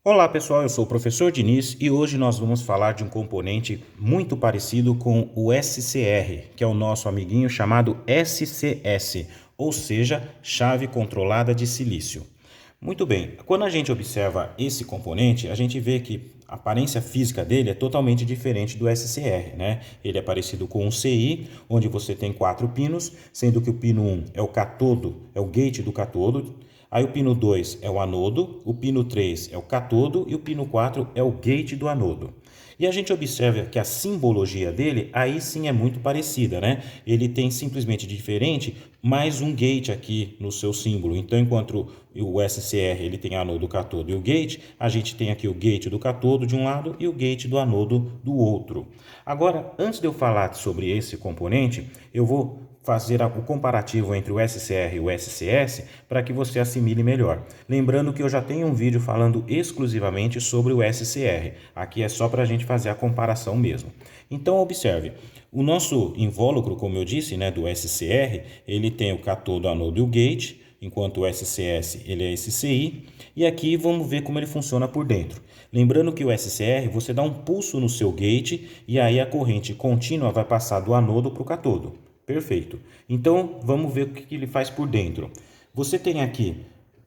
Olá pessoal, eu sou o professor Diniz e hoje nós vamos falar de um componente muito parecido com o SCR, que é o nosso amiguinho chamado SCS, ou seja, chave controlada de silício. Muito bem, quando a gente observa esse componente, a gente vê que a aparência física dele é totalmente diferente do SCR, né? Ele é parecido com um CI, onde você tem 4 pinos, sendo que o pino 1 é o catodo, é o gate do catodo. Aí o pino 2 é o anodo, o pino 3 é o catodo e o pino 4 é o gate do anodo. E a gente observa que a simbologia dele aí sim é muito parecida, né? Ele tem simplesmente diferente mais um gate aqui no seu símbolo. Então, enquanto o SCR ele tem anodo, catodo e o gate, a gente tem aqui o gate do catodo de um lado e o gate do anodo do outro. Agora, antes de eu falar sobre esse componente, eu vou fazer o comparativo entre o SCR e o SCS para que você assimile melhor. Lembrando que eu já tenho um vídeo falando exclusivamente sobre o SCR. Aqui é só para a gente fazer a comparação mesmo. Então observe, o nosso invólucro, como eu disse, né, do SCR, ele tem o catodo, anodo e o gate, enquanto o SCS ele é esse CI. E aqui vamos ver como ele funciona por dentro. Lembrando que o SCR, você dá um pulso no seu gate e aí a corrente contínua vai passar do anodo para o catodo. Perfeito. Então, vamos ver o que ele faz por dentro. Você tem aqui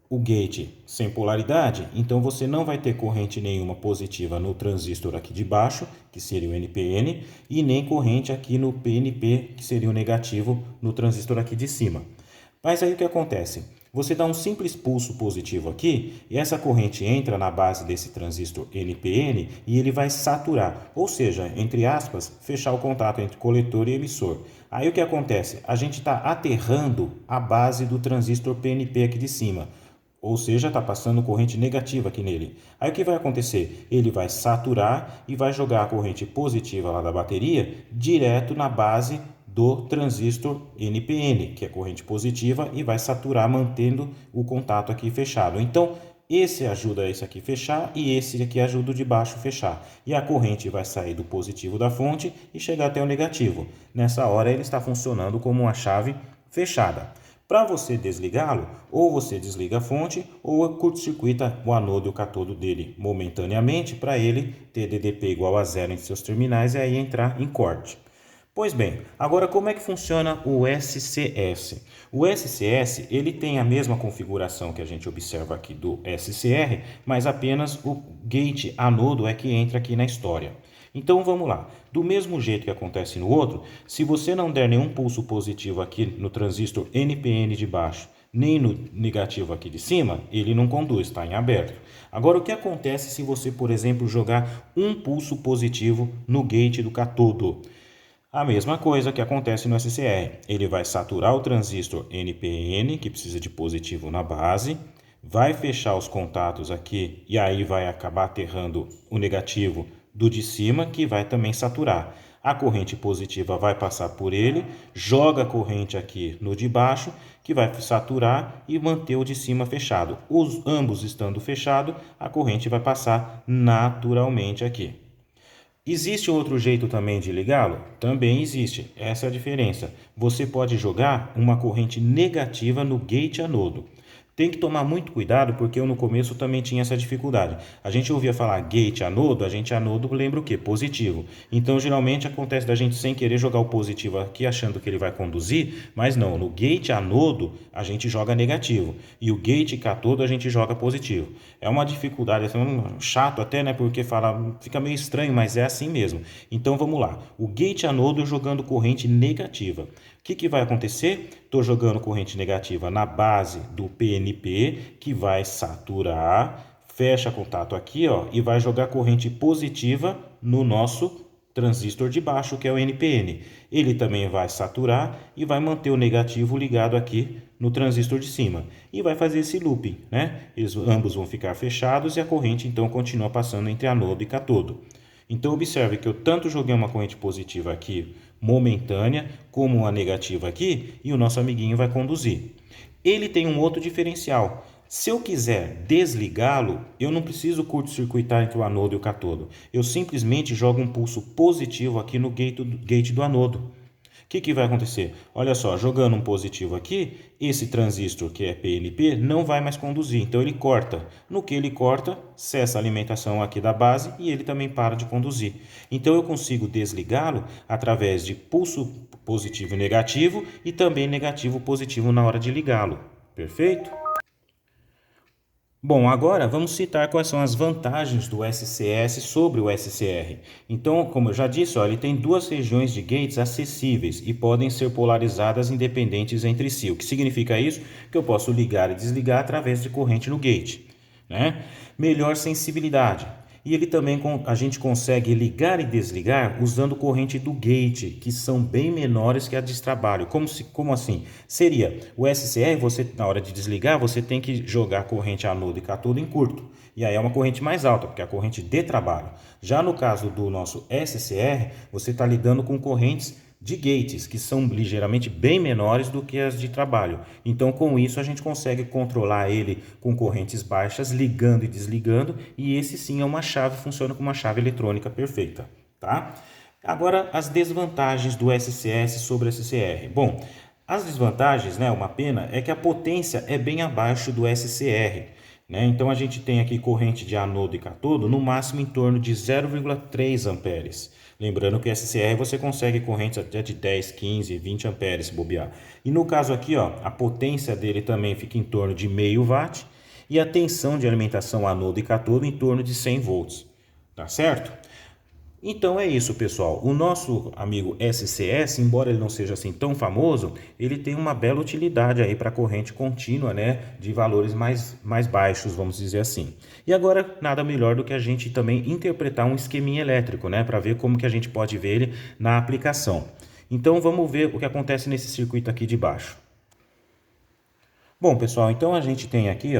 o gate sem polaridade, então você não vai ter corrente nenhuma positiva no transistor aqui de baixo, que seria o NPN, e nem corrente aqui no PNP, que seria o negativo no transistor aqui de cima. Mas aí o que acontece? Você dá um simples pulso positivo aqui e essa corrente entra na base desse transistor NPN e ele vai saturar, ou seja, entre aspas, fechar o contato entre coletor e emissor. Aí o que acontece? A gente está aterrando a base do transistor PNP aqui de cima, ou seja, está passando corrente negativa aqui nele. Aí o que vai acontecer? Ele vai saturar e vai jogar a corrente positiva lá da bateria direto na base do transistor NPN, que é corrente positiva, e vai saturar mantendo o contato aqui fechado. Então, esse ajuda esse aqui fechar e esse aqui ajuda o de baixo fechar. E a corrente vai sair do positivo da fonte e chegar até o negativo. Nessa hora ele está funcionando como uma chave fechada. Para você desligá-lo, ou você desliga a fonte ou curto-circuita o anodo e o catodo dele momentaneamente para ele ter DDP igual a zero em seus terminais e aí entrar em corte. Pois bem, agora como é que funciona o SCS? O SCS ele tem a mesma configuração que a gente observa aqui do SCR, mas apenas o gate anodo é que entra aqui na história. Então vamos lá, do mesmo jeito que acontece no outro, se você não der nenhum pulso positivo aqui no transistor NPN de baixo, nem no negativo aqui de cima, ele não conduz, está em aberto. Agora o que acontece se você, por exemplo, jogar um pulso positivo no gate do catodo? A mesma coisa que acontece no SCR. Ele vai saturar o transistor NPN, que precisa de positivo na base, vai fechar os contatos aqui e aí vai acabar aterrando o negativo do de cima, que vai também saturar. A corrente positiva vai passar por ele, joga a corrente aqui no de baixo, que vai saturar e manter o de cima fechado. Ambos estando fechados, a corrente vai passar naturalmente aqui. Existe outro jeito também de ligá-lo? Também existe. Essa é a diferença. Você pode jogar uma corrente negativa no gate anodo. Tem que tomar muito cuidado porque eu no começo também tinha essa dificuldade. A gente ouvia falar gate anodo, a gente anodo lembra o quê? Positivo. Então geralmente acontece da gente sem querer jogar o positivo aqui achando que ele vai conduzir, mas não, no gate anodo a gente joga negativo e o gate catodo a gente joga positivo. É uma dificuldade, é chato até, né? Porque fica meio estranho, mas é assim mesmo. Então vamos lá. O gate anodo jogando corrente negativa. O que vai acontecer? Estou jogando corrente negativa na base do PNP, que vai saturar, fecha contato aqui, ó, e vai jogar corrente positiva no nosso transistor de baixo, que é o NPN. Ele também vai saturar e vai manter o negativo ligado aqui no transistor de cima. E vai fazer esse looping, né? Eles ambos vão ficar fechados e a corrente então continua passando entre anodo e catodo. Então observe que eu tanto joguei uma corrente positiva aqui momentânea como uma negativa aqui e o nosso amiguinho vai conduzir. Ele tem um outro diferencial. Se eu quiser desligá-lo, eu não preciso curto-circuitar entre o anodo e o catodo. Eu simplesmente jogo um pulso positivo aqui no gate do anodo. que vai acontecer? Olha só, jogando um positivo aqui, esse transistor que é PNP não vai mais conduzir, então ele corta. No que ele corta, cessa a alimentação aqui da base e ele também para de conduzir. Então eu consigo desligá-lo através de pulso positivo e negativo e também negativo positivo na hora de ligá-lo. Perfeito? Bom, agora vamos citar quais são as vantagens do SCS sobre o SCR. Então, como eu já disse, ele tem duas regiões de gates acessíveis e podem ser polarizadas independentes entre si. O que significa isso? Que eu posso ligar e desligar através de corrente no gate, né? Melhor sensibilidade. E ele também, a gente consegue ligar e desligar usando corrente do gate, que são bem menores que a de trabalho. Como assim? Seria o SCR, você, na hora de desligar, você tem que jogar corrente anodo e catodo em curto. E aí é uma corrente mais alta, porque é a corrente de trabalho. Já no caso do nosso SCR, você está lidando com correntes de gates, que são ligeiramente bem menores do que as de trabalho. Então, com isso, a gente consegue controlar ele com correntes baixas, ligando e desligando, e esse sim é uma chave, funciona como uma chave eletrônica perfeita, tá? Agora, as desvantagens do SCS sobre o SCR. Bom, as desvantagens, né, uma pena, é que a potência é bem abaixo do SCR. Né? Então, a gente tem aqui corrente de anodo e catodo no máximo em torno de 0,3 amperes. Lembrando que o SCR você consegue correntes até de 10, 15, 20 amperes se bobear. E no caso aqui, a potência dele também fica em torno de meio watt e a tensão de alimentação anodo e catodo em torno de 100 volts. Tá certo? Então é isso, pessoal. O nosso amigo SCS, embora ele não seja assim tão famoso, ele tem uma bela utilidade aí para corrente contínua, né, de valores mais baixos, vamos dizer assim. E agora, nada melhor do que a gente também interpretar um esqueminha elétrico, né, para ver como que a gente pode ver ele na aplicação. Então vamos ver o que acontece nesse circuito aqui de baixo. Bom, pessoal, então a gente tem aqui,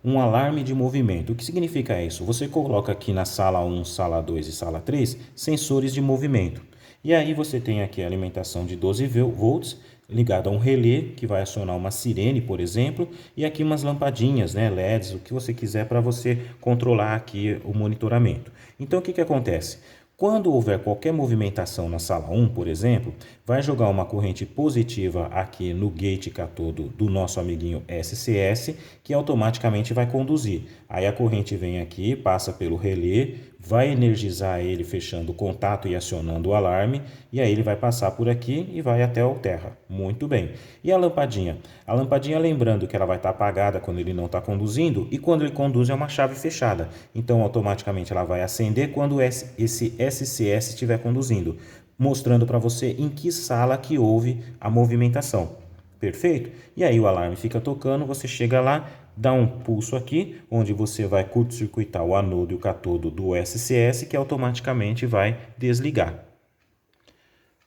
um alarme de movimento. O que significa isso? Você coloca aqui na sala 1, sala 2 e sala 3 sensores de movimento. E aí você tem aqui a alimentação de 12 volts ligada a um relé que vai acionar uma sirene, por exemplo, e aqui umas lampadinhas, né, LEDs, o que você quiser para você controlar aqui o monitoramento. Então o que acontece? Quando houver qualquer movimentação na sala 1, por exemplo, vai jogar uma corrente positiva aqui no gate catodo do nosso amiguinho SCS, que automaticamente vai conduzir. Aí a corrente vem aqui, passa pelo relé, vai energizar ele fechando o contato e acionando o alarme, e aí ele vai passar por aqui e vai até o terra. Muito bem. E a lampadinha? A lampadinha, lembrando que ela vai estar apagada quando ele não está conduzindo, e quando ele conduz é uma chave fechada. Então, automaticamente ela vai acender quando esse SCS estiver conduzindo, mostrando para você em que sala que houve a movimentação. Perfeito? E aí o alarme fica tocando, você chega lá, dá um pulso aqui, onde você vai curto-circuitar o anodo e o catodo do SCS, que automaticamente vai desligar.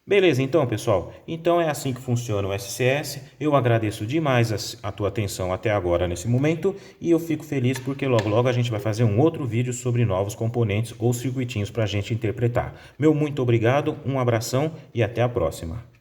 Beleza, então, pessoal? Então é assim que funciona o SCS. Eu agradeço demais a tua atenção até agora nesse momento e eu fico feliz porque logo logo a gente vai fazer um outro vídeo sobre novos componentes ou circuitinhos para a gente interpretar. Meu muito obrigado, um abração e até a próxima.